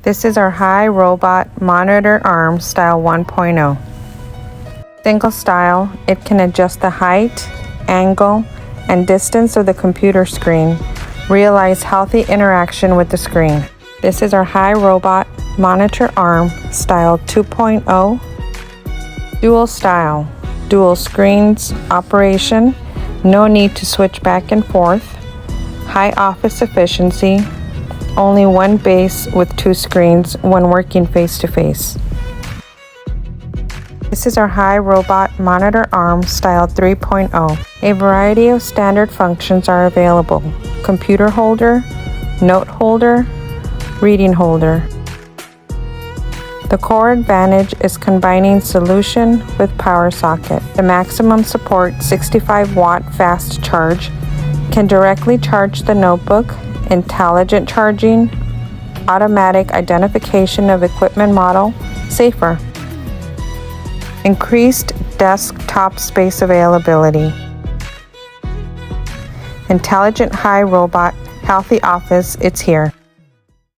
This is our high robot monitor arm style 1.0. Single style, it can adjust the height, angle, and distance of the computer screen. Realize healthy interaction with the screen. This is our high robot monitor arm style 2.0. Dual style, dual screens operation, no need to switch back and forth. High office efficiency, only one base with two screens when working face to face. This is our high robot monitor arm style 3.0. A variety of standard functions are available. Computer holder, note holder, reading holder. The core advantage is combining solution with power socket. The maximum support 65-watt fast charge can directly charge the notebook, intelligent charging, automatic identification of equipment model, safer. Increased desktop space availability. Intelligent high robot, healthy office, it's here.